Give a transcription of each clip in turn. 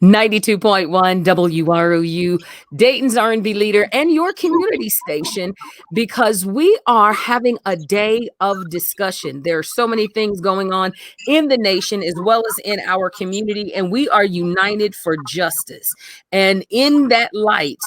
92.1 WROU, Dayton's R&B leader and your community station, because we are having a day of discussion. There are so many things going on in the nation as well as in our community, and we are united for justice. And in that light,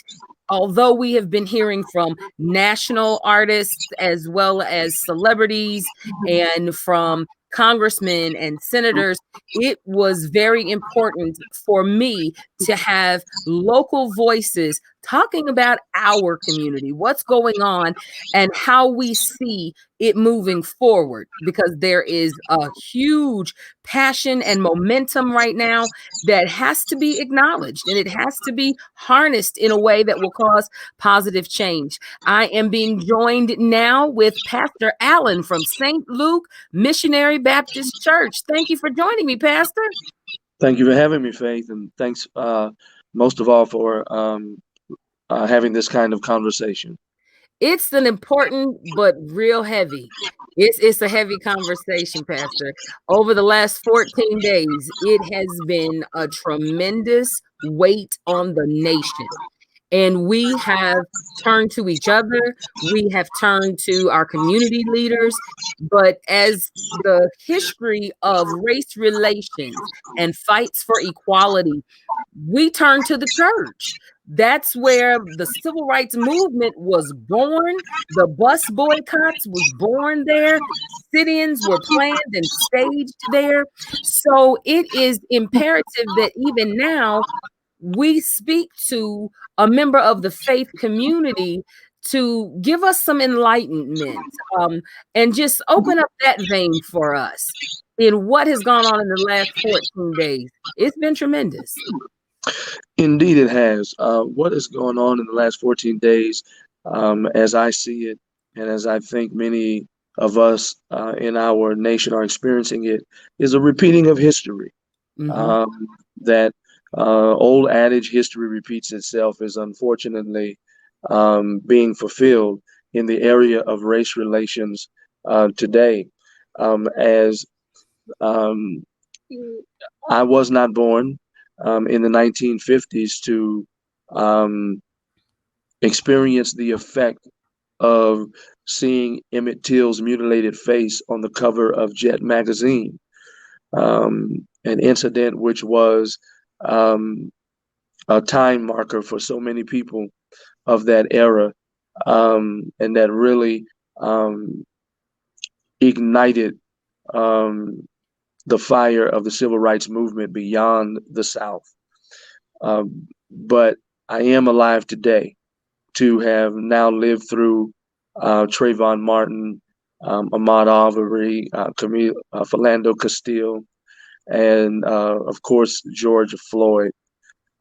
although we have been hearing from national artists as well as celebrities and from congressmen and senators, it was very important for me to have local voices talking about our community, what's going on, and how we see it moving forward, because there is a huge passion and momentum right now that has to be acknowledged, and it has to be harnessed in a way that will cause positive change. I am being joined now with Pastor Allen from St. Luke Missionary Baptist Church. Thank you for joining me, Pastor. Thank you for having me, Faith, and thanks most of all for having this kind of conversation. It's an important but real heavy. It's a heavy conversation, Pastor. Over the last 14 days, it has been a tremendous weight on the nation. And we have turned to each other. We have turned to our community leaders. But as the history of race relations and fights for equality, we turn to the church. That's where the civil rights movement was born. The bus boycotts was born there. Sit-ins were planned and staged there. So it is imperative that even now we speak to a member of the faith community to give us some enlightenment, and just open up that vein for us in what has gone on in the last 14 days. It's been tremendous. Indeed, it has. What is going on in the last 14 days, as I see it, and as I think many of us in our nation are experiencing it, is a repeating of history. That old adage, history repeats itself, is unfortunately being fulfilled in the area of race relations today. As I was not born in the 1950s to experience the effect of seeing Emmett Till's mutilated face on the cover of Jet magazine, an incident which was a time marker for so many people of that era, and that really ignited the fire of the civil rights movement beyond the South. But I am alive today to have now lived through Trayvon Martin, Ahmaud Arbery, Philando Castile, and of course, George Floyd.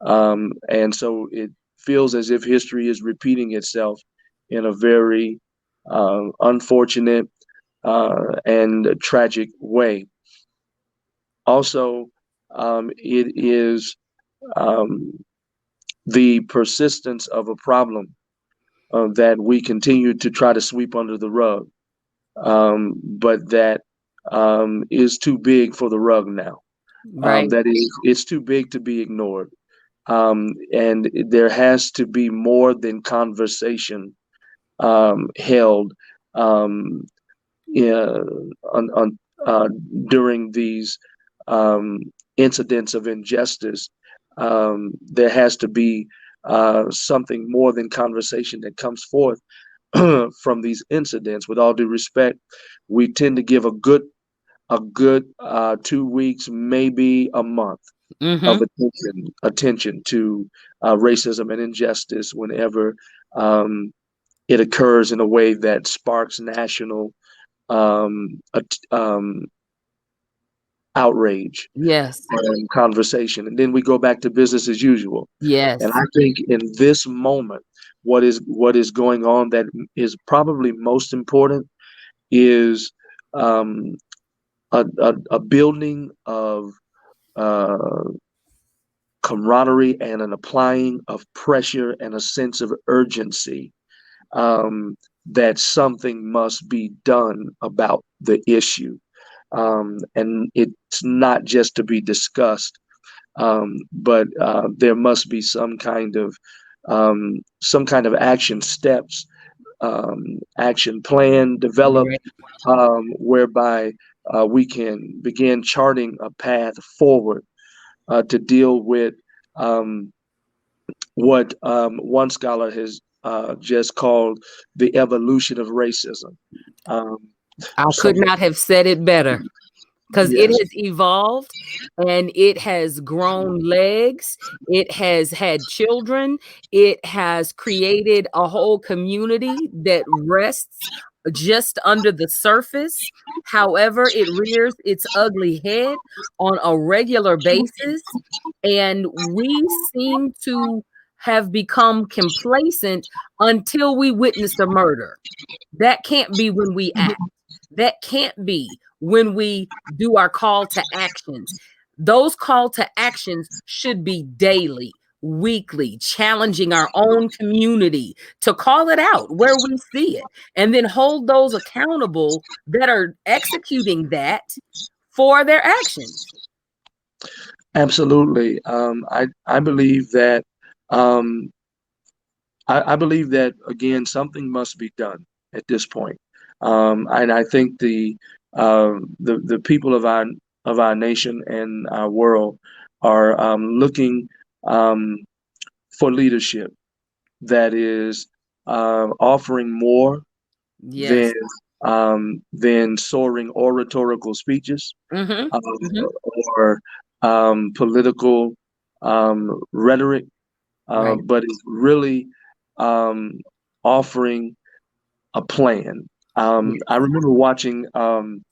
And so it feels as if history is repeating itself in a very unfortunate and tragic way. Also, it is the persistence of a problem that we continue to try to sweep under the rug, but that is too big for the rug now. Right. That it's too big to be ignored. And there has to be more than conversation held during these incidents of injustice. There has to be something more than conversation that comes forth from these incidents. With all due respect, we tend to give a good 2 weeks, maybe a month of attention to racism and injustice whenever it occurs in a way that sparks national outrage, yes, and conversation, and then we go back to business as usual. Yes. And I think in this moment, what is going on that is probably most important is a building of camaraderie and an applying of pressure and a sense of urgency, that something must be done about the issue. And it's not just to be discussed, but there must be some kind of action steps, action plan developed, Right. whereby we can begin charting a path forward to deal with um, what one scholar has just called the evolution of racism. Um, I so, could not have said it better. Because it yes. has evolved and it has grown legs. It has had children. It has created a whole community that rests just under the surface. However, it rears its ugly head on a regular basis. And we seem to have become complacent until we witness a murder. That can't be when we act. That can't be when we do our call to actions. Those call to actions should be daily, weekly, challenging our own community to call it out where we see it, and then hold those accountable that are executing that for their actions. Absolutely. I believe that um, I believe that again something must be done at this point, and I think the people of our nation and our world are looking um, for leadership that is offering more than Yes. soaring oratorical speeches, Mm-hmm. um, Mm-hmm. or political rhetoric, Right. but is really um, offering a plan. I Yes. remember watching Adam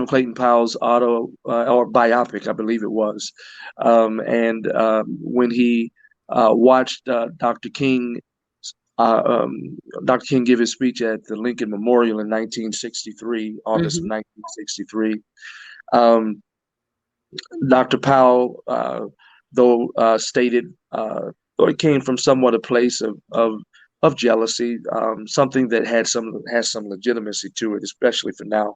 Clayton Powell's auto or biopic, I believe it was, and when he watched uh, um, Dr. King give his speech at the Lincoln Memorial in 1963, August of Mm-hmm. 1963. Um, Dr. Powell, though stated, though it came from somewhat a place of jealousy, something that has some legitimacy to it, especially for now.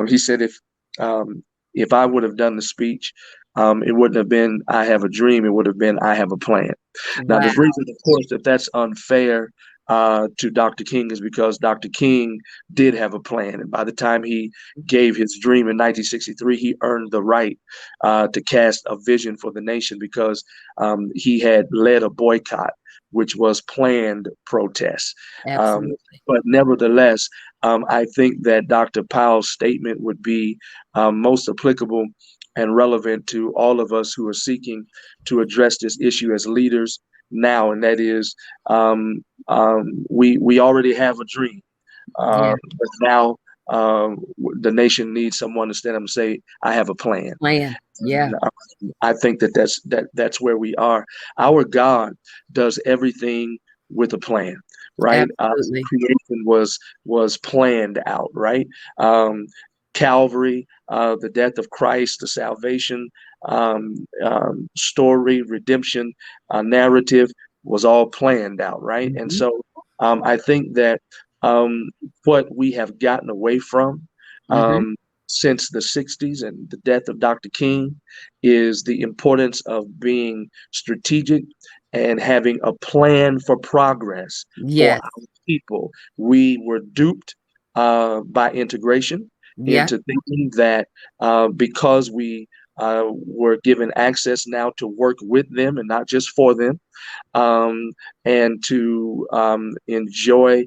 He said, if I would have done the speech, it wouldn't have been "I have a dream." It would have been "I have a plan." Now, the Wow. reason, of course, that that's unfair to Dr. King is because Dr. King did have a plan, and by the time he gave his dream in 1963, he earned the right to cast a vision for the nation because he had led a boycott, which was planned protests. Um, Absolutely. but nevertheless, I think that Dr. Powell's statement would be most applicable and relevant to all of us who are seeking to address this issue as leaders now, and that is we already have a dream, Yeah. but now the nation needs someone to stand up and say, "I have a plan." Plan. Yeah. I think that that's where we are. Our God does everything with a plan, right? Absolutely. Creation was planned out, right? Um, Calvary, the death of Christ, the salvation story, redemption narrative was all planned out, right? And Mm-hmm. so I think that what we have gotten away from Mm-hmm. um, since the 60s and the death of Dr. King is the importance of being strategic and having a plan for progress for Yes. our people. We were duped by integration Yeah. into thinking that because we were given access now to work with them and not just for them, um, and to enjoy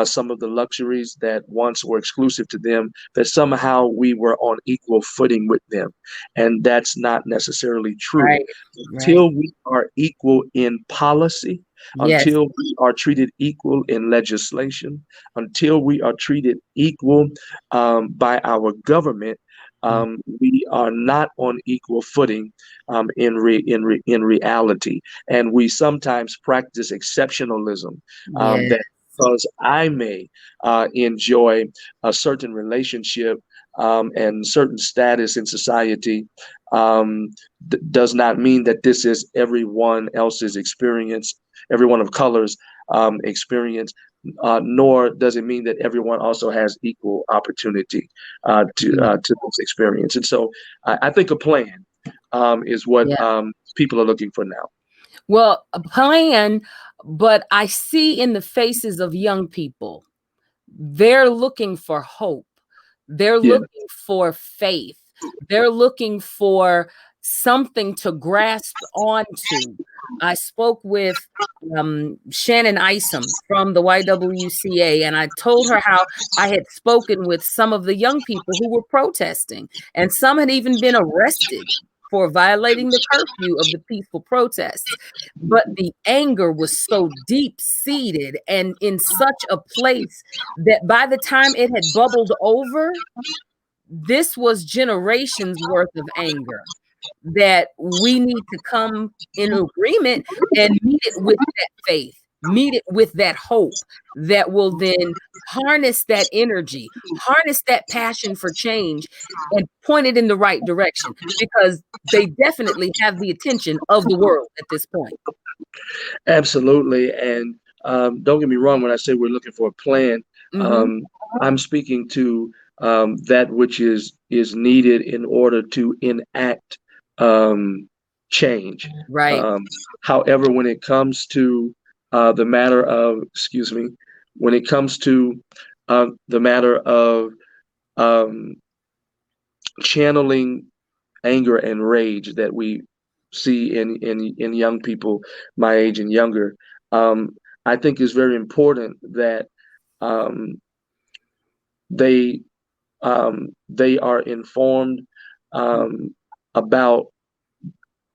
some of the luxuries that once were exclusive to them, that somehow we were on equal footing with them. And that's not necessarily true. Right. Right. Until we are equal in policy, Yes. until we are treated equal in legislation, until we are treated equal by our government, Mm. we are not on equal footing in reality, and we sometimes practice exceptionalism Yes. that because I may enjoy a certain relationship and certain status in society does not mean that this is everyone else's experience, everyone of color's experience, nor does it mean that everyone also has equal opportunity Mm. to this experience. And so I think a plan. is what Yeah. people are looking for now. Well, a plan, but I see in the faces of young people, they're looking for hope. They're Yeah, looking for faith. They're looking for something to grasp onto. I spoke with Shannon Isom from the YWCA, and I told her how I had spoken with some of the young people who were protesting, and some had even been arrested for violating the curfew of the peaceful protests. But the anger was so deep seated and in such a place that by the time it had bubbled over, this was generations worth of anger that we need to come in agreement and meet it with that faith, meet it with that hope that will then harness that energy, harness that passion for change, and point it in the right direction, because they definitely have the attention of the world at this point. absolutely. And don't get me wrong when I say we're looking for a plan. Hmm. Um, I'm speaking to that which is needed in order to enact change. Right. Um, However, when it comes to the matter of, excuse me, when it comes to the matter of um, channeling anger and rage that we see in young people my age and younger, um, I think it's very important that um, they they are informed um, about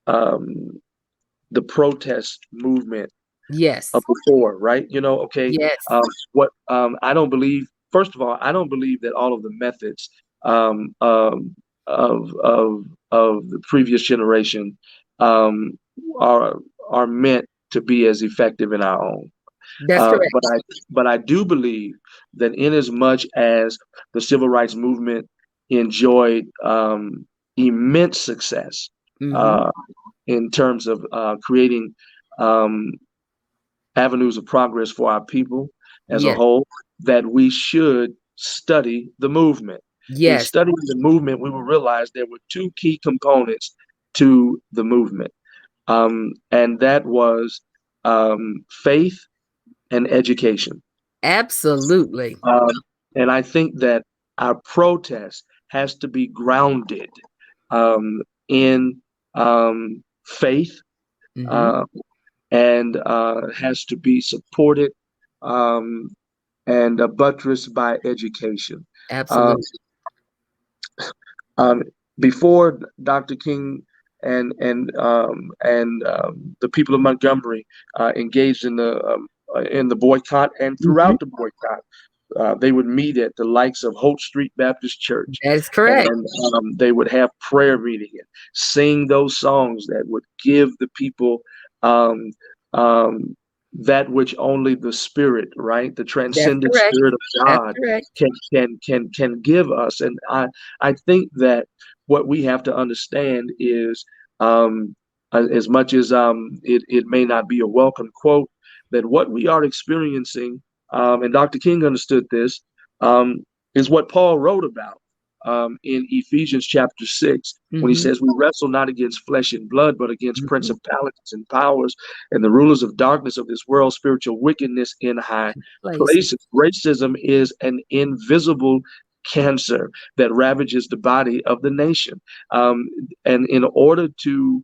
um, the protest movement Yes. before, right? Okay. Yes. What I don't believe. First of all, I don't believe that all of the methods um, um, of the previous generation um, are are meant to be as effective in our own. That's correct. But I do believe that in as much as the civil rights movement enjoyed immense success Hmm. uh, in terms of creating um, avenues of progress for our people as a Yes. whole, that we should study the movement. In Yes. studying the movement, we will realize there were two key components to the movement, and that was faith and education. Absolutely. Um, and I think that our protest has to be grounded in faith, Hmm. uh, and has to be supported um, and buttressed by education. Um, Absolutely. um, Before Dr. King and the people of Montgomery engaged in the boycott, and Hmm. throughout the boycott, they would meet at the likes of Holt Street Baptist Church, That is correct. and they would have prayer meeting and sing those songs that would give the people um, um, that which only the Spirit, right, the That's transcendent correct. Spirit of That's God correct. can give us. And I think that what we have to understand is, as much as it may not be a welcome quote, that what we are experiencing, and Dr. King understood this, um, is what Paul wrote about in Ephesians chapter 6, when he Hmm. says, "We wrestle not against flesh and blood, but against Hmm. principalities and powers and the rulers of darkness of this world, spiritual wickedness in high Place. places." Racism is an invisible cancer that ravages the body of the nation. And in order to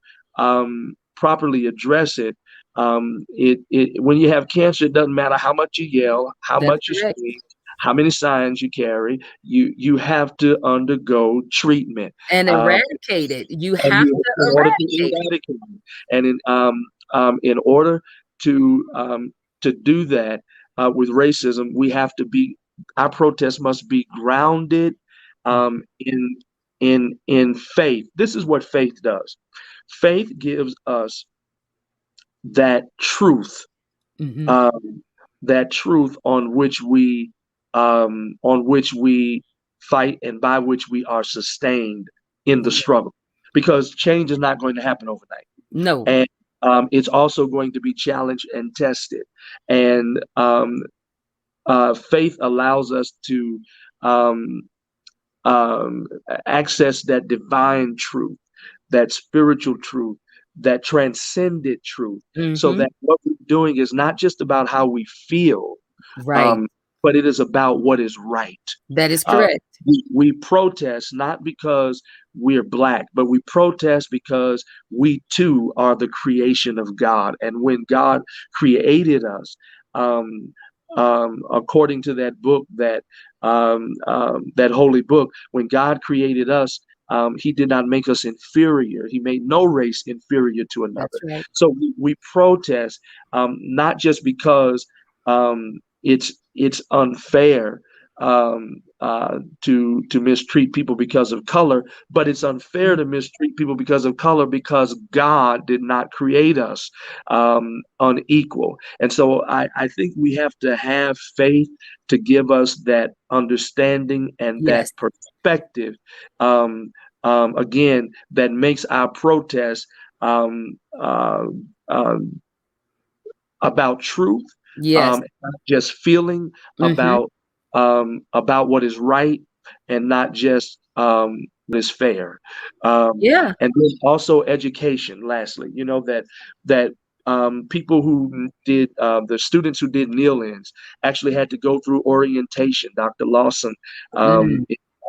properly address it, when you have cancer, it doesn't matter how much you yell, how That's much you correct. scream, how many signs you carry. You have to undergo treatment, And um, eradicate it. You and have to in order to eradicate it. eradicate it, and in order to do that with racism, we have to be our protest must be grounded in faith. This is what faith does. Faith gives us that truth, Hmm. um, that truth on which we fight and by which we are sustained in the Yeah. struggle. Because change is not going to happen overnight, No. and it's also going to be challenged and tested. And faith allows us to um, access that divine truth that spiritual truth, that transcended truth, so Mm-hmm. that what we're doing is not just about how we feel, Right. um, but it is about what is right. That is Uh, correct. we protest not because we're Black, but we protest because we too are the creation of God. And when God created us, um, according to that book, that holy book, when God created us, he did not make us inferior. He made no race inferior to That's another. right. So we protest, not just because it's unfair, to mistreat people because of color, but it's unfair to mistreat people because of color because God did not create us unequal. And so I think we have to have faith to give us that understanding and that Yes. perspective. Again, that makes our protest um, uh, um, about truth, Yes. not just feeling Mm-hmm. about what is right, and not just what is fair. Yeah. And then also education. Lastly, that people who did the students who did kneel-ins actually had to go through orientation. Dr. Lawson, Mm.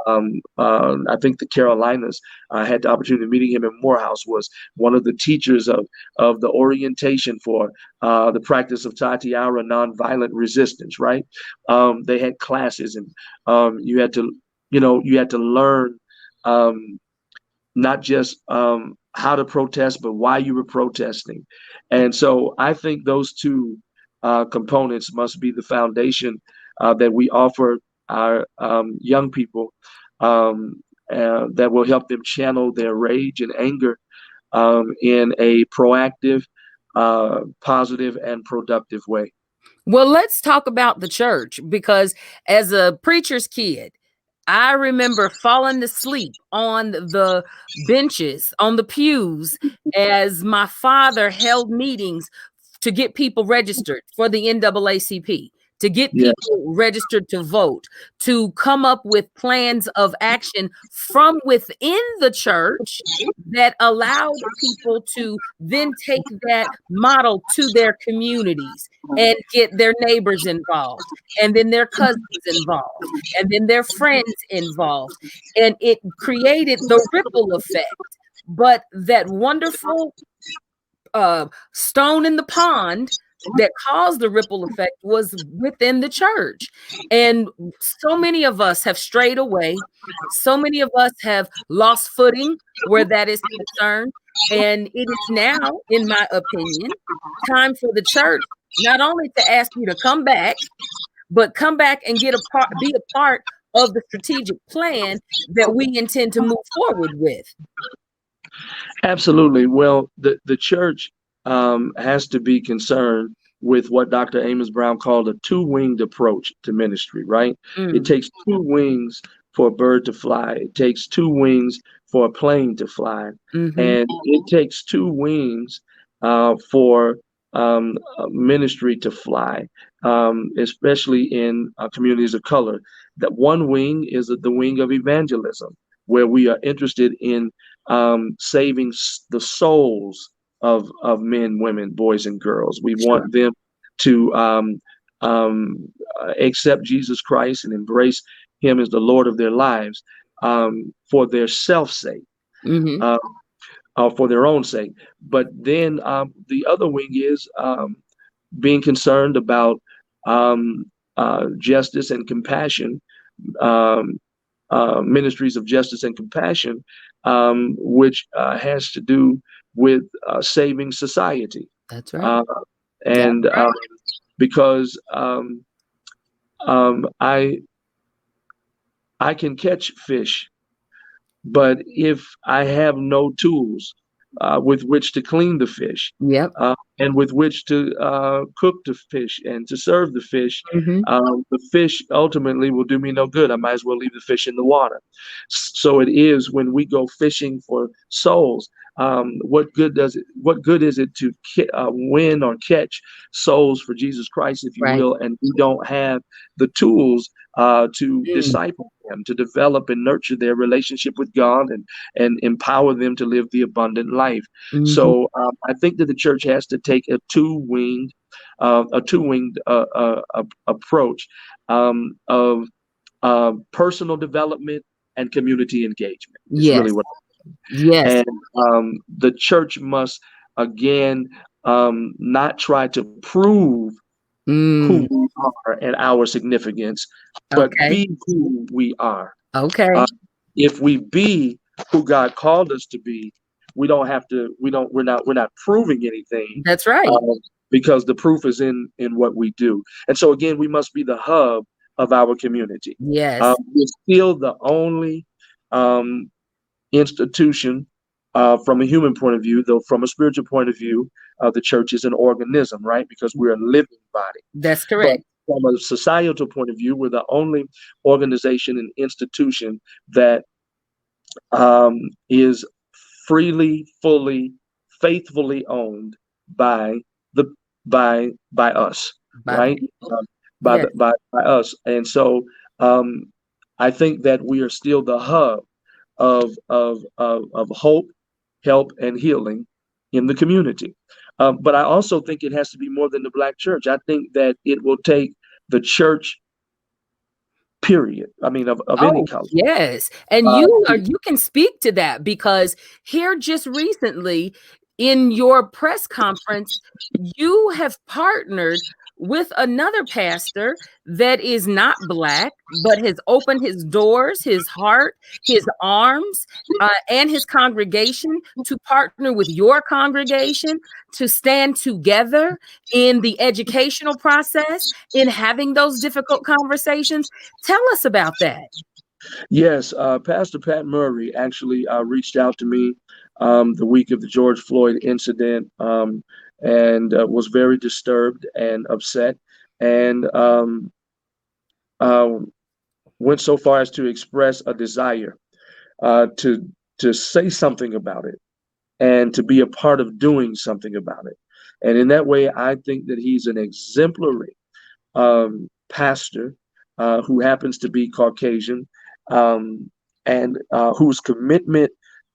I think the Carolinas, had the opportunity of meeting him in Morehouse, was one of the teachers of the orientation for the practice of Tatiara nonviolent resistance, right? They had classes, and you had to learn, um, not just how to protest, but why you were protesting. And so I think those two components must be the foundation that we offer our young people, that will help them channel their rage and anger in a proactive, positive, and productive way. Well, let's talk about the church because as a preacher's kid, I remember falling asleep on the benches, on the pews, as my father held meetings to get people registered for the NAACP, to get Yes, people registered to vote, to come up with plans of action from within the church that allowed people to then take that model to their communities and get their neighbors involved, and then their cousins involved, and then their friends involved. And it created the ripple effect. But that wonderful stone in the pond that caused the ripple effect was within the church. And so many of us have strayed away. So many of us have lost footing where that is concerned. And it is now, in my opinion, time for the church not only to ask you to come back, but come back and be a part of the strategic plan that we intend to move forward with. absolutely. Well, the church has to be concerned with what Dr. Amos Brown called a two-winged approach to ministry, right? It Mm, takes two wings for a bird to fly. It takes two wings for a plane to fly. mhm. And it takes two wings for ministry to fly, especially in communities of color. That one wing is the wing of evangelism, where we are interested in saving the souls of men, women, boys, and girls. We Sure. want them to accept Jesus Christ and embrace Him as the Lord of their lives, for their self's sake, Mhm. uh, for their own sake. But then the other wing is being concerned about justice and compassion, um, ministries of justice and compassion, which has to do with saving society. That's right. Uh, That's and right. because I can catch fish, but if I have no tools with which to clean the fish, Yep. and with which to cook the fish and to serve Mhm. the fish ultimately will do me no good. I might as well leave the fish in the water. So it is when we go fishing for souls. What good is it to win or catch souls for Jesus Christ, if you Right. will, and we don't have the tools to Mm. disciple them, to develop and nurture their relationship with God, and empower them to live the abundant life. Mhm. So I think that the church has to take a two winged approach of personal development and community engagement. Is really Yes. what. Yes. And the church must again not try to prove who Mm. we are and our significance, but Okay. be who we are. Okay. Uh, if we be who God called us to be, we don't have to. We're not proving anything, That's right. uh, because the proof is in what we do. And so again, we must be the hub of our community. Yes. We're still the only um, institution from a human point of view, though from a spiritual point of view, the church is an organism, right? Because we're a living body. That's But correct. from a societal point of view, we're the only organization and institution that is freely, fully, faithfully owned by the by us, By the right? people. Um, by Yes. the by us, and so um, I think that we are still the hub of hope, help, and healing in the community. But I also think it has to be more than the Black church. I think that it will take the church, period. I mean, of any Oh, color. yes. And Uh, you can speak to that because here just recently in your press conference, you have partnered with another pastor that is not Black, but has opened his doors, his heart, his arms, and his congregation to partner with your congregation to stand together in the educational process, in having those difficult conversations. Tell us about that. Yes, Pastor Pat Murray actually reached out to me the week of the George Floyd incident, and was very disturbed and upset, and uh, went so far as to express a desire to say something about it and to be a part of doing something about it. And in that way, I think that he's an exemplary pastor who happens to be Caucasian, um, and whose commitment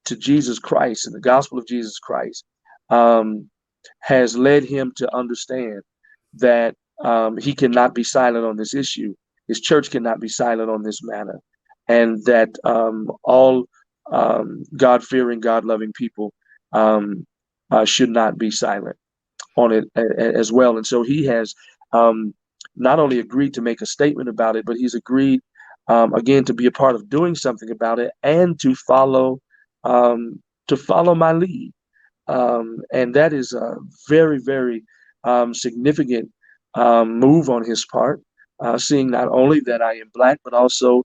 to Jesus Christ and the gospel of Jesus Christ um, has led him to understand that he cannot be silent on this issue. His church cannot be silent on this matter, and that all God fearing, God loving people um, should not be silent on it as well. And so he has um, not only agreed to make a statement about it, but he's agreed again to be a part of doing something about it and um, to follow my lead. And that is a very, very significant move on his part, seeing not only that I am Black, but also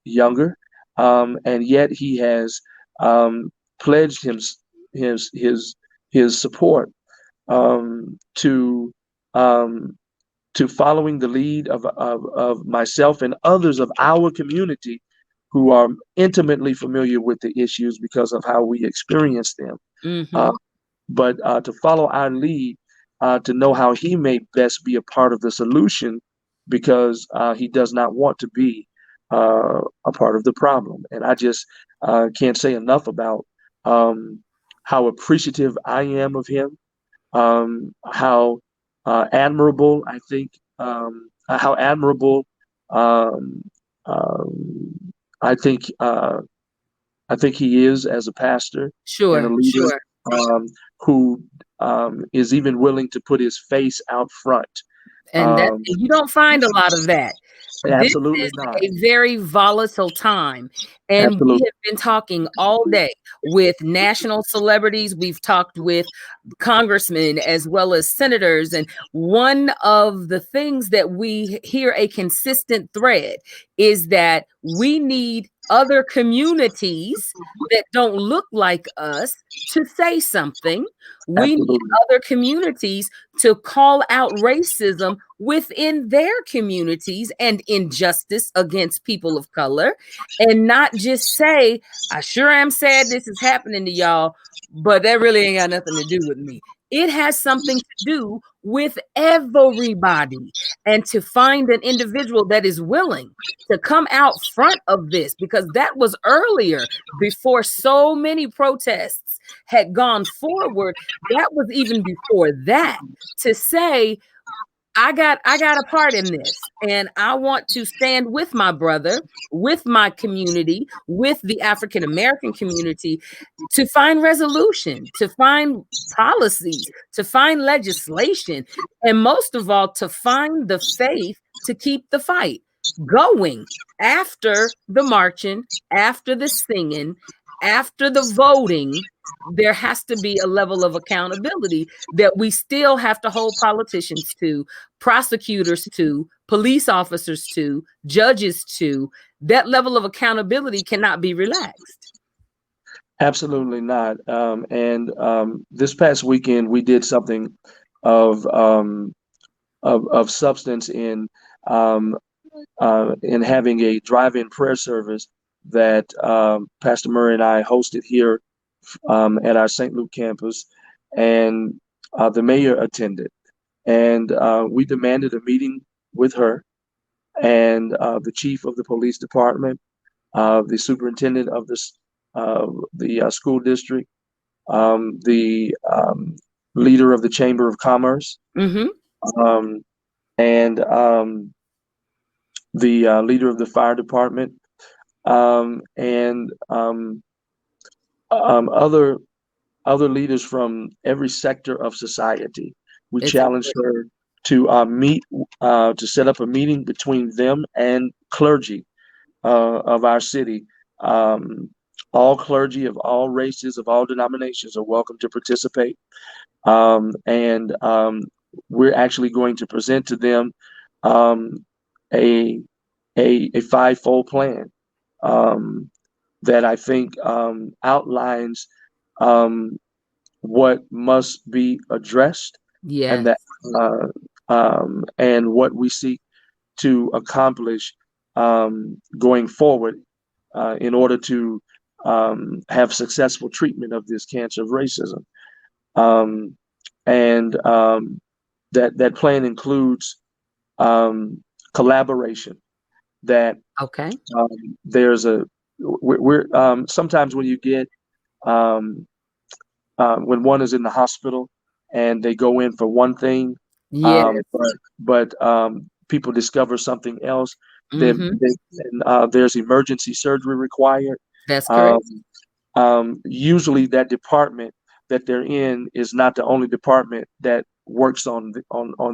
younger, and yet he has um, pledged his his his support um, to um, to following the lead of myself and others of our community who are intimately familiar with the issues because of how we experience them. Uh, Mhm. but to follow our lead, to know how he may best be a part of the solution because he does not want to be a part of the problem. And I just can't say enough about how appreciative I am of him, how admirable I think, how admirable um, um, I think I think he is as a pastor and a Sure, leader, sure. um, who is even willing to put his face out front. And that Um, you don't find a lot of that. This Absolutely is not. a very volatile time, and we Absolutely. have been talking all day with national celebrities. We've talked with congressmen as well as senators, and one of the things that we hear a consistent thread is that we need other communities that don't look like us to say something. We need Absolutely. other communities to call out racism within their communities and injustice against people of color, and not just say, I sure am sad this is happening to y'all, but that really ain't got nothing to do with me. It has something to do with everybody, and to find an individual that is willing to come out front of this, because that was earlier, before so many protests had gone forward. That was even before that, to say, I got a part in this, and I want to stand with my brother, with my community, with the African American community, to find resolution, to find policies, to find legislation, and most of all, to find the faith to keep the fight going after the marching, after the singing, after the voting. There has to be a level of accountability that we still have to hold politicians to, prosecutors to, police officers to, judges to. That level of accountability cannot be relaxed. Absolutely not. And this past weekend, we did something of substance in having a drive-in prayer service that Pastor Murray and I hosted here at our St. Luke campus, and the mayor attended, and we demanded a meeting with her and the chief of the police department, the superintendent of the school district, the leader of the Chamber of Commerce, Mm-hmm. um, and the leader of the fire department, and other leaders from every sector of society. We It's challenged her to meet, to set up a meeting between them and clergy of our city. All clergy of all races, of all denominations, are welcome to participate. And we're actually going to present to them um, a five-fold plan that I think outlines what must be addressed, and yes, that and what we seek to accomplish going forward in order to have successful treatment of this cancer of racism. Um, and that plan includes collaboration. That okay, there's a we're sometimes when you get um, when one is in the hospital and they go in for one thing, yes, but people discover something else. Then, mm-hmm. there's emergency surgery required. That's Um, correct. Usually, that department that they're in is not the only department that works on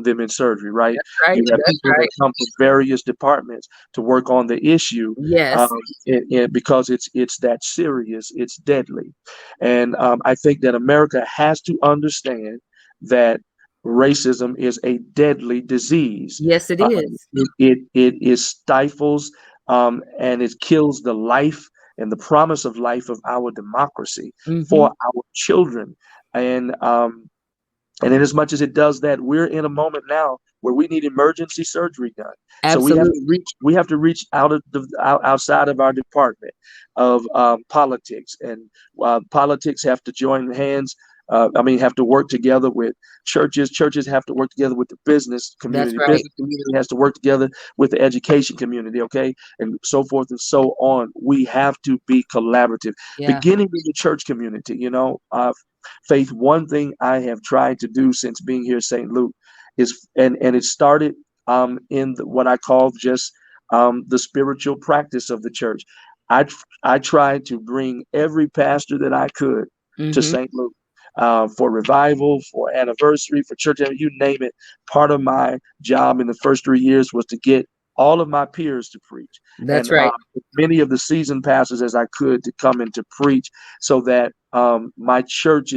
them in surgery, right? That's right. You have That's people that right. come from various departments to work on the issue, um, Yes, because it's that serious, it's deadly, and I think that America has to understand that racism is a deadly disease. yes, it is. It stifles and it kills the life and the promise of life of our democracy Mm-hmm. for our children. And and in as much as it does that, we're in a moment now where we need emergency surgery done. So Absolutely. we have to reach outside of our department of politics, and politics have to join hands. I mean, have to work together with churches. Churches have to work together with the business That's community. right. Business community has to work together with the education community. Okay, and so forth and so on. We have to be collaborative, Yeah. beginning with the church community. Faith, one thing I have tried to do since being here at St. Luke is, and it started in what I call just the spiritual practice of the church. I I tried to bring every pastor that I could to Mm-hmm. St. Luke for revival, for anniversary, for church, you name it. Part of my job in the first 3 years was to get all of my peers to preach, That's and right. many of the seasoned pastors as I could to come and to preach, so that my church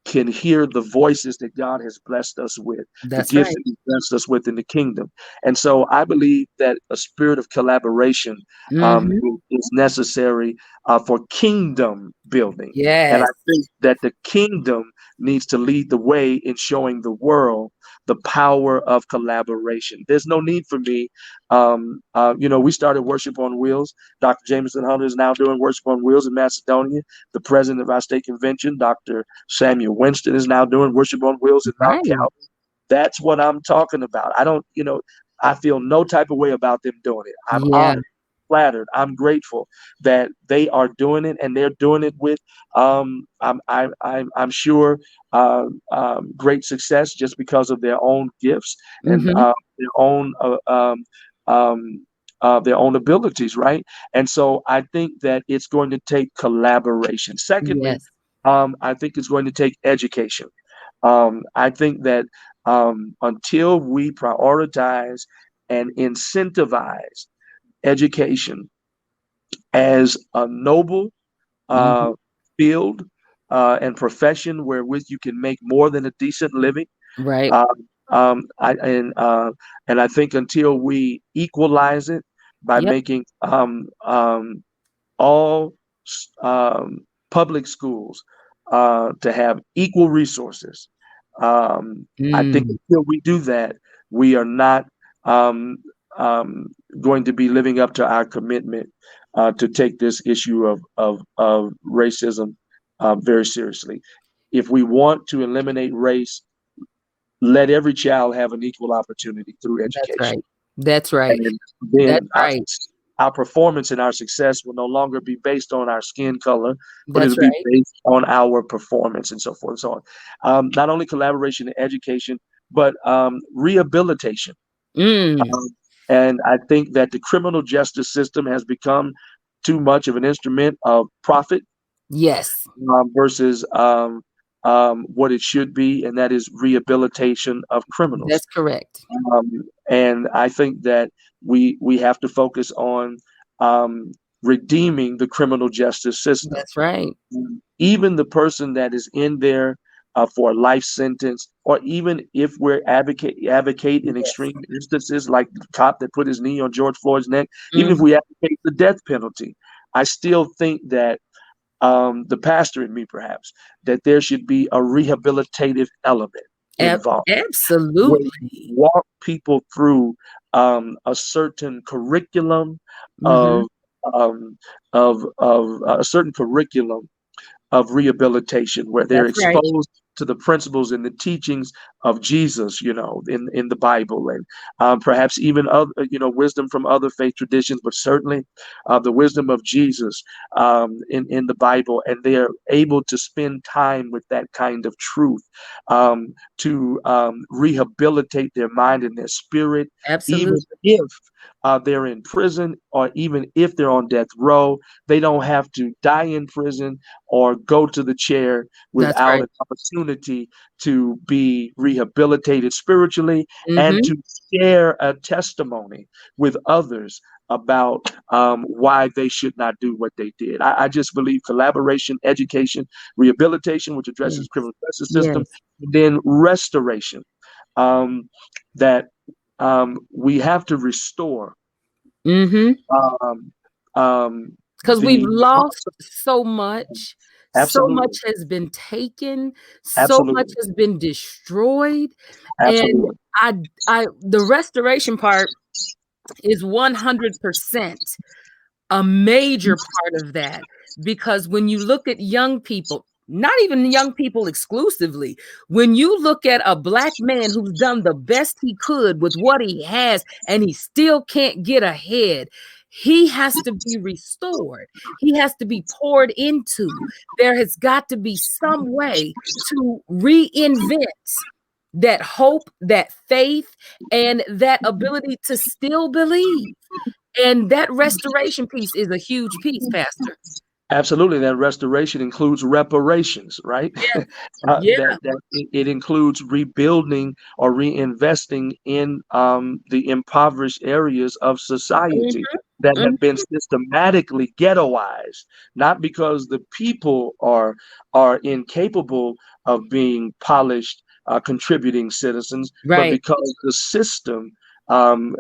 can hear the voices that God has blessed us with, the That's gifts right. that He blessed us with in the kingdom. And so I believe that a spirit of collaboration Mm-hmm. is necessary for kingdom building. And I Yes. think that the kingdom needs to lead the way in showing the world the power of collaboration. There's no need for me. We started Worship on Wheels. Dr. Jameson Hunter is now doing Worship on Wheels in Macedonia. The president of our state convention, Dr. Samuel Winston, is now doing Worship on Wheels in Mount Right. Calvary. That's what I'm talking about. I feel no type of way about them doing it. I'm Yeah. honored, flattered. I'm grateful that they are doing it, and they're doing it with, I'm sure, great success just because of their own gifts and Mm-hmm. um, their own abilities, right? And so I think that it's going to take collaboration. Secondly, Yes. I think it's going to take education. I think that until we prioritize and incentivize education as a noble Mm-hmm. uh, field and profession wherewith you can make more than a decent living, Right. uh, and I think until we equalize it by Yep. making all public schools to have equal resources. I think Mm. until we do that, we are not um, um, going to be living up to our commitment to take this issue of racism very seriously. If we want to eliminate race, let every child have an equal opportunity through That's education. right. That's right. And That's then right. our performance and our success will no longer be based on our skin color, but That's it'll be right. based on our performance and so forth and so on. Not only collaboration and education, but rehabilitation. Mm. Um, and I think that the criminal justice system has become too much of an instrument of profit Yes. versus what it should be, and that is rehabilitation of criminals. That's correct. And I think that we have to focus on um, redeeming the criminal justice system. That's right. Even the person that is in there for a life sentence, or even if we're advocate in Yes. extreme instances like the cop that put his knee on George Floyd's neck, even if Mhm. we advocate the death penalty, I still think that the pastor in me, perhaps, that there should be a rehabilitative element involved where you Absolutely. walk people through a certain curriculum Mhm. of a certain curriculum of rehabilitation where they're That's right. exposed to the principles and the teachings of Jesus, in the Bible, and perhaps even other, wisdom from other faith traditions, but certainly the wisdom of Jesus in the Bible, and they are able to spend time with that kind of truth to rehabilitate their mind and their spirit, even Absolutely. if they're in prison or even if they're on death row. They don't have to die in prison or go to the chair That's without right. an opportunity to be rehabilitated spiritually and Mhm. to share a testimony with others about why they should not do what they did. I just believe collaboration, education, rehabilitation, which addresses Yes. criminal justice system, Yes. and then restoration. Um, that we have to restore Mhm. um, um, 'Cause we've the lost so much. So much absolutely, has been taken, so much absolutely, has been destroyed, and absolutely. I the restoration part is 100% a major part of that, because when you look at young people, not even young people exclusively, when you look at a black man who's done the best he could with what he has and he still can't get ahead, he has to be restored. He has to be poured into. There has got to be some way to reinvent that hope, that faith, and that ability to still believe. And that restoration piece is a huge piece, Pastor. Absolutely, that restoration includes reparations, right? Yes. Yeah. It includes rebuilding or reinvesting in the impoverished areas of Mhm, society that mhm. have been systematically ghettoized, not because the people are incapable of being polished, contributing citizens, but Right. because the system um,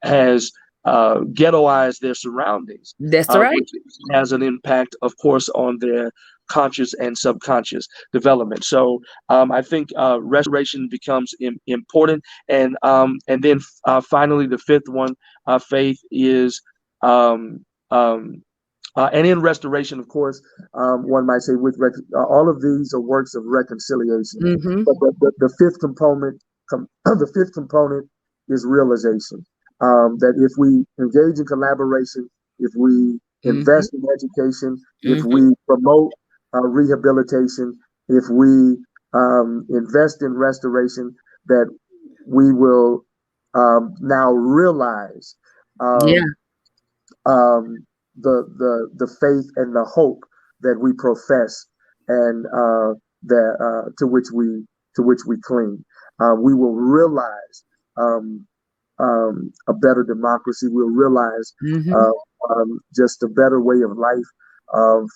has ghettoize their surroundings, That's right. which has an impact, of course, on their conscious and subconscious development. So I think restoration becomes important, and then finally the fifth one, faith is. Um, um, and in restoration, of course, one might say all of these are works of reconciliation. Mm-hmm. But the fifth component, the fifth component is realization. That if we engage in collaboration, if we Mm-hmm. invest in education, if Mm-hmm. we promote rehabilitation, if we invest in restoration, that we will now realize Yeah. um, um, the faith and the hope that we profess, and that to which we cling. We will realize um, a better democracy. We'll realize Mm-hmm. uh, just a better way of life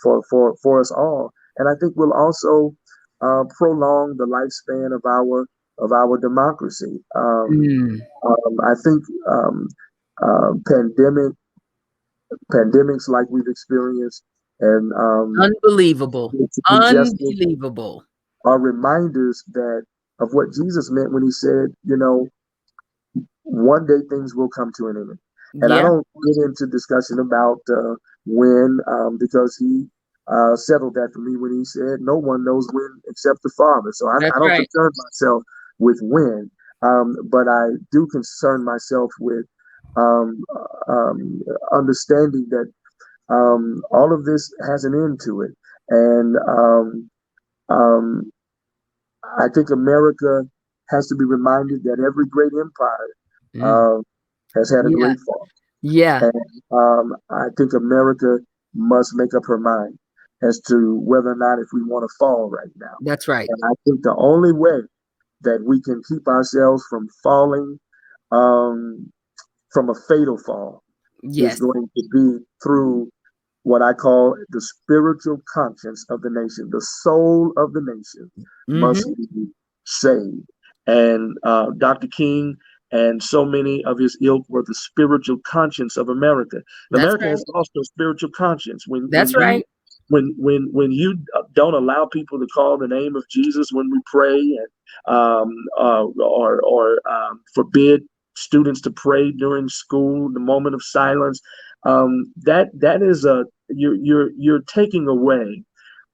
for us all. And I think we'll also prolong the lifespan of our democracy. Mm. I think pandemic pandemics like we've experienced, and Unbelievable. injustice Unbelievable. are reminders that of what Jesus meant when he said, one day things will come to an end. And I Yeah, don't get into discussion about when, because he settled that for me when he said, no one knows when except the Father. So that's I don't right. concern myself with when, but I do concern myself with um, understanding that all of this has an end to it. And um, I think America has to be reminded that every great empire Mm. uh, has had a Yeah. great fall. Yeah. And I think America must make up her mind as to whether or not if we want to fall right now. That's right. And I think the only way that we can keep ourselves from falling, um, from a fatal fall, is Yes. going to be through what I call the spiritual conscience of the nation. The soul of the nation must Mm-hmm. be saved. And Dr. King and so many of his ilk were the spiritual conscience of America. And That's America right. has lost their spiritual conscience That's right. when you don't allow people to call the name of Jesus when we pray, and or forbid students to pray during school, the moment of silence. That is you're taking away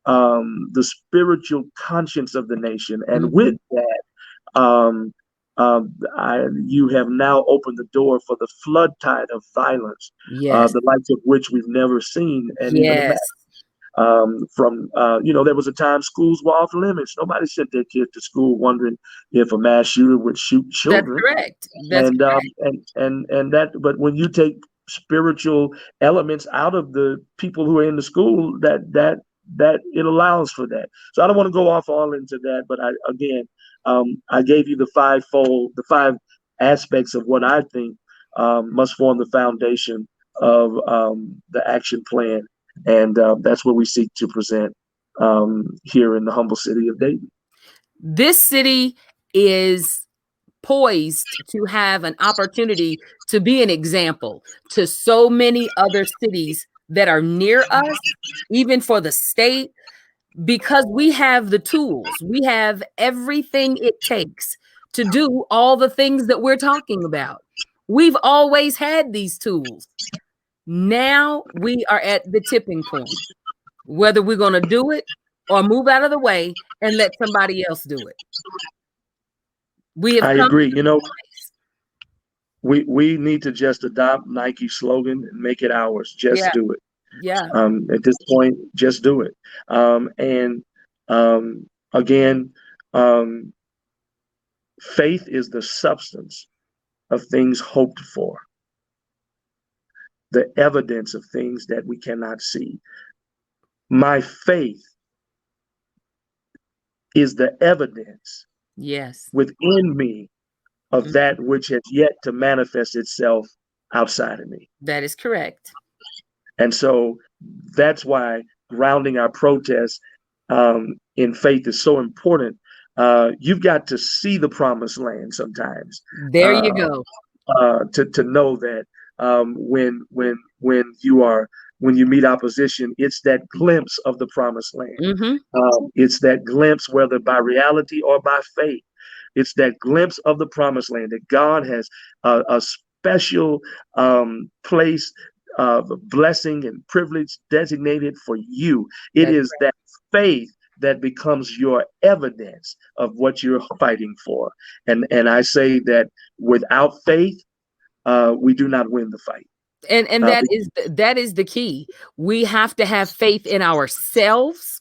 the spiritual conscience of the nation, and Mm-hmm. with that, um, you have now opened the door for the flood tide of violence, Yes. the likes of which we've never seen and even imagined. Yes. There was a time schools were off limits. Nobody sent their kid to school wondering if a mass shooter would shoot That's children. correct. That's and um, correct. and that, but when you take spiritual elements out of the people who are in the school, that it allows for that. So I don't want to go off all into that, but I gave you the five aspects of what I think must form the foundation of the action plan, and that's what we seek to present here in the humble city of Dayton. This city is poised to have an opportunity to be an example to so many other cities that are near us, even for the state, because we have the tools. We have everything it takes to do all the things that we're talking about. We've always had these tools. Now we are at the tipping point, whether we're going to do it or move out of the way and let somebody else do it. We have I come agree. to the place. We need to just adopt Nike's slogan and make it ours. Just Yeah, do it. yeah, At this point, just do it. And again, um, faith is the substance of things hoped for, the evidence of things that we cannot see. My faith is the evidence yes. within me of Mhm. that which has yet to manifest itself outside of me. That is correct. And so that's why grounding our protests in faith is so important. You've got to see the promised land sometimes There uh, you go. to know that when you meet opposition, it's that glimpse of the promised land. Mm-hmm. It's that glimpse, whether by reality or by faith. It's that glimpse of the promised land that God has a special place of blessing and privilege designated for you. It That's is that faith that becomes your evidence of what you're fighting for. And I say that without faith, we do not win the fight. and Uh, that is the key. We have to have faith in ourselves,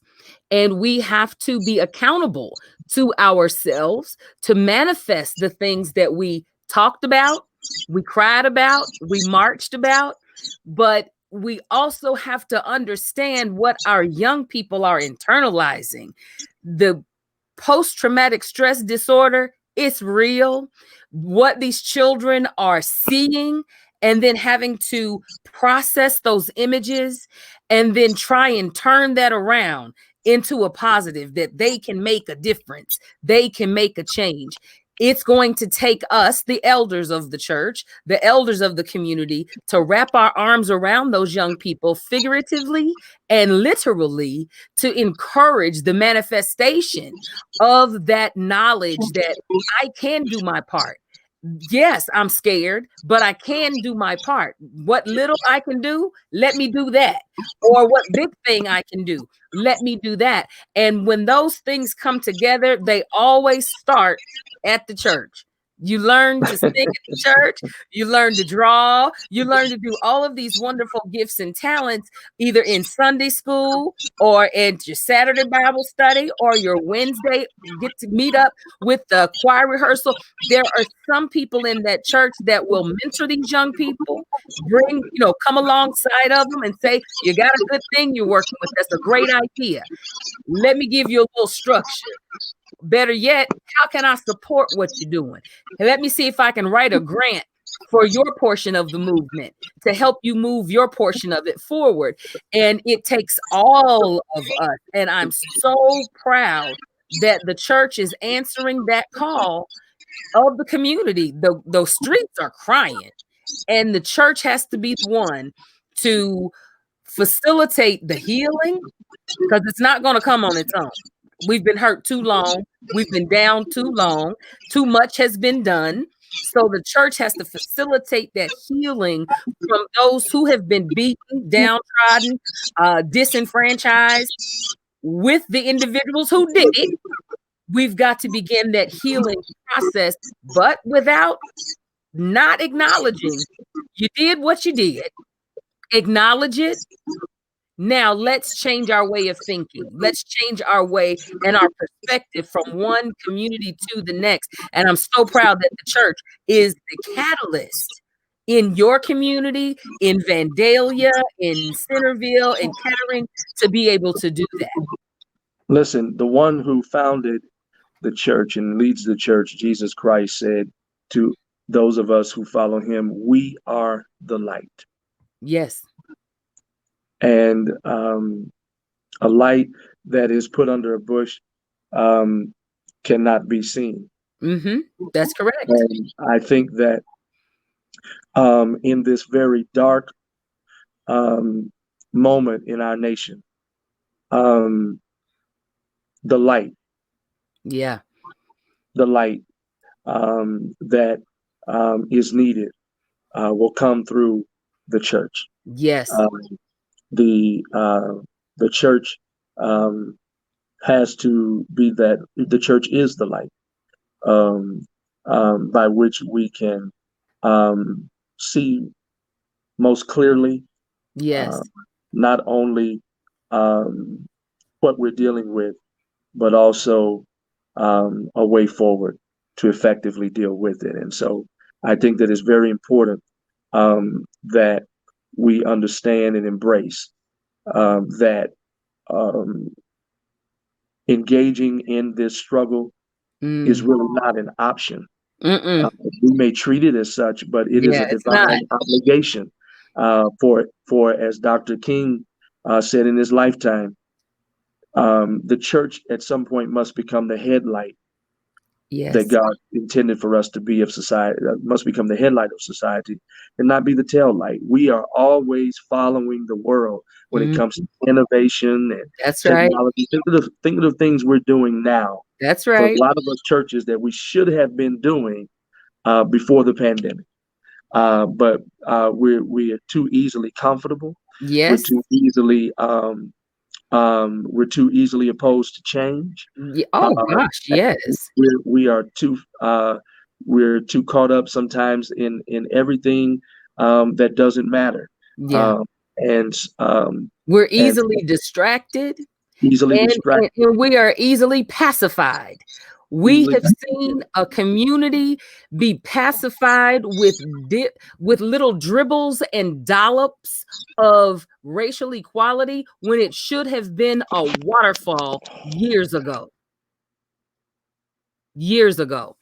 and we have to be accountable to ourselves to manifest the things that we talked about, we cried about, we marched about. But we also have to understand what our young people are internalizing. The post-traumatic stress disorder, it's real. What these children are seeing, and then having to process those images and then try and turn that around into a positive, that they can make a difference, they can make a change. It's going to take us, the elders of the church, the elders of the community, to wrap our arms around those young people, figuratively and literally, to encourage the manifestation of that knowledge that I can do my part. Yes, I'm scared, but I can do my part. What little I can do, let me do that. Or what big thing I can do, let me do that. And when those things come together, they always start at the church. You learn to sing at the church, you learn to draw, you learn to do all of these wonderful gifts and talents, either in Sunday school or at your Saturday Bible study or your Wednesday, get to meet up with the choir rehearsal. There are some people in that church that will mentor these young people, come alongside of them and say, you got a good thing you're working with. That's a great idea. Let me give you a little structure. Better yet, how can I support what you're doing? And let me see if I can write a grant for your portion of the movement to help you move your portion of it forward. And it takes all of us. And I'm so proud that the church is answering that call of the community. Those streets are crying, and the church has to be the one to facilitate the healing, because it's not going to come on its own. We've been hurt too long. We've been down too long. Too much has been done. So the church has to facilitate that healing from those who have been beaten, downtrodden, disenfranchised, with the individuals who did it. We've got to begin that healing process, but without not acknowledging you did what you did. Acknowledge it. Now let's change our way of thinking. Let's change our way and our perspective from one community to the next. And I'm so proud that the church is the catalyst in your community, in Vandalia, in Centerville, in Kettering, to be able to do that. Listen, the one who founded the church and leads the church, Jesus Christ, said to those of us who follow him, we are the light. Yes. And a light that is put under a bush cannot be seen. Mm-hmm. That's correct. And I think that in this very dark moment in our nation, the light, yeah, the light that is needed will come through the church. yes, The church has to be that. The church is the light by which we can see most clearly yes, not only what we're dealing with, but also a way forward to effectively deal with it. And so I think that it's very important that we understand and embrace that engaging in this struggle is really not an option. We may treat it as such, but it is a divine obligation for, as Dr. King said in his lifetime, the church at some point must become the headlight that Yes. God intended for us to be of society, must become the headlight of society and not be the tail light. We are always following the world when it Mm, comes to innovation and that's right. technology. Think of the things we're doing now That's for right. a lot of us churches that we should have been doing before the pandemic. But we are too easily comfortable. We're Yes. too easily we're too easily opposed to change. Oh Uh, gosh, yes. we are too we're too caught up sometimes in everything that doesn't matter, Yeah. um, and We're and easily distracted. easily distracted, And we are easily pacified. We easily. have seen a community be pacified with with little dribbles and dollops of racial equality when it should have been a waterfall years ago. Years ago.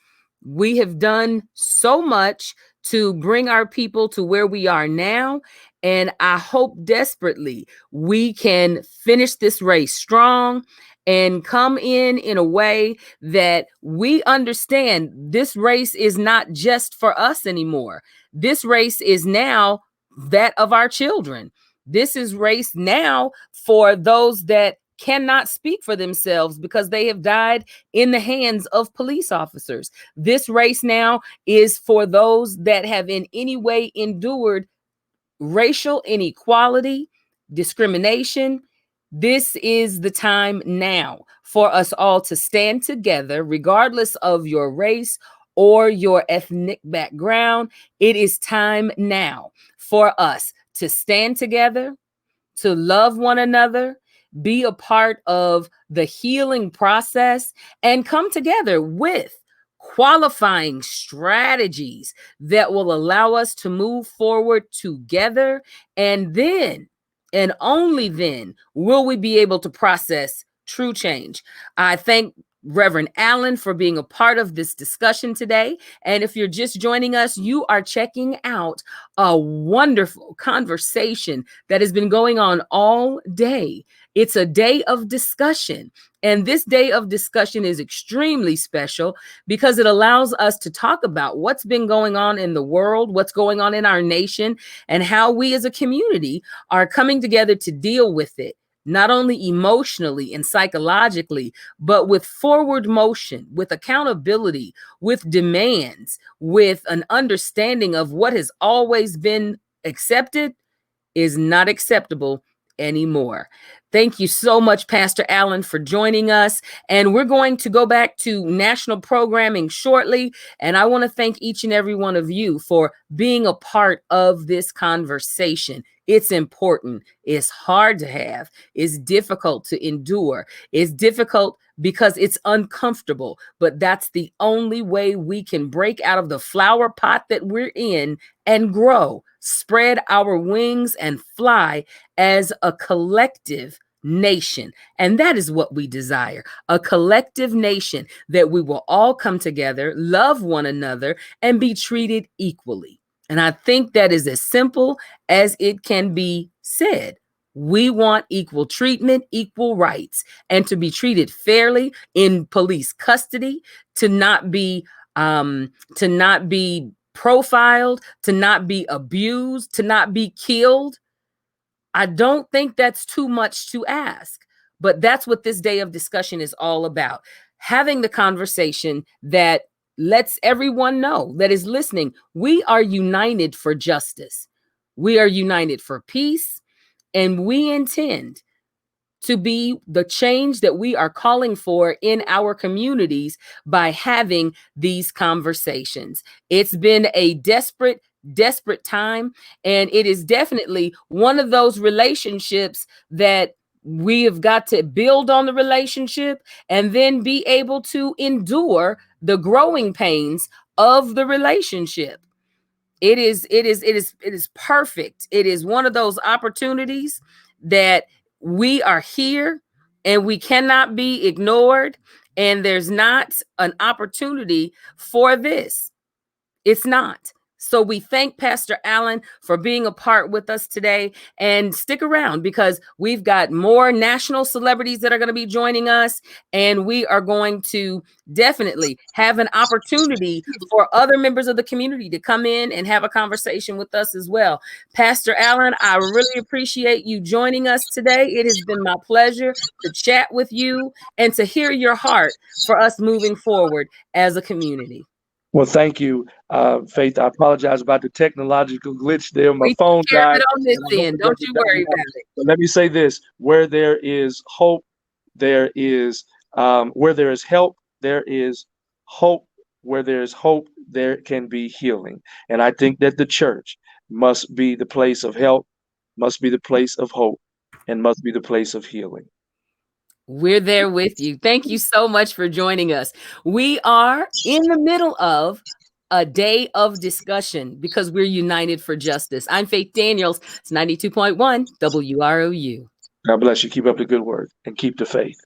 We have done so much to bring our people to where we are now. And I hope desperately we can finish this race strong and come in a way that we understand this race is not just for us anymore. This race is now that of our children. This is race now for those that cannot speak for themselves because they have died in the hands of police officers. This race now is for those that have in any way endured racial inequality, discrimination. This is the time now for us all to stand together, regardless of your race or your ethnic background. It is time now for us to stand together, to love one another, be a part of the healing process, and come together with qualifying strategies that will allow us to move forward together. And then, and only then, will we be able to process true change. I thank Reverend Allen for being a part of this discussion today. And if you're just joining us, you are checking out a wonderful conversation that has been going on all day. It's a day of discussion. And this day of discussion is extremely special because it allows us to talk about what's been going on in the world, what's going on in our nation, and how we as a community are coming together to deal with it, not only emotionally and psychologically, but with forward motion, with accountability, with demands, with an understanding of what has always been accepted is not acceptable anymore. Thank you so much, Pastor Allen, for joining us. And we're going to go back to national programming shortly. And I want to thank each and every one of you for being a part of this conversation. It's important. It's hard to have. It's difficult to endure. It's difficult because it's uncomfortable. But that's the only way we can break out of the flower pot that we're in and grow, spread our wings, and fly as a collective nation. And that is what we desire, a collective nation that we will all come together, love one another, and be treated equally. And I think that is as simple as it can be said. We want equal treatment, equal rights, and to be treated fairly in police custody, to not be profiled, to not be abused, to not be killed. I don't think that's too much to ask, but that's what this day of discussion is all about. Having the conversation that lets everyone know that is listening, we are united for justice. We are united for peace, and we intend to be the change that we are calling for in our communities by having these conversations. It's been a desperate time, and it is definitely one of those relationships that we have got to build on the relationship and then be able to endure the growing pains of the relationship. It is perfect. It is one of those opportunities that we are here and we cannot be ignored, and there's not an opportunity for this. It's not. So we thank Pastor Allen for being a part with us today, and stick around because we've got more national celebrities that are going to be joining us, and we are going to definitely have an opportunity for other members of the community to come in and have a conversation with us as well. Pastor Allen, I really appreciate you joining us today. It has been my pleasure to chat with you and to hear your heart for us moving forward as a community. Well, thank you, Faith. I apologize about the technological glitch there. My We phone take care of died, it on this and I hope end. it Don't doesn't you die worry now. about it. But let me say this: where there is hope, there is where there is help, there is hope. Where there is hope, there can be healing. And I think that the church must be the place of help, must be the place of hope, and must be the place of healing. We're there with you. Thank you so much for joining us. We are in the middle of a day of discussion because we're united for justice. I'm Faith Daniels. It's 92.1 WROU. God bless you. Keep up the good work and keep the faith.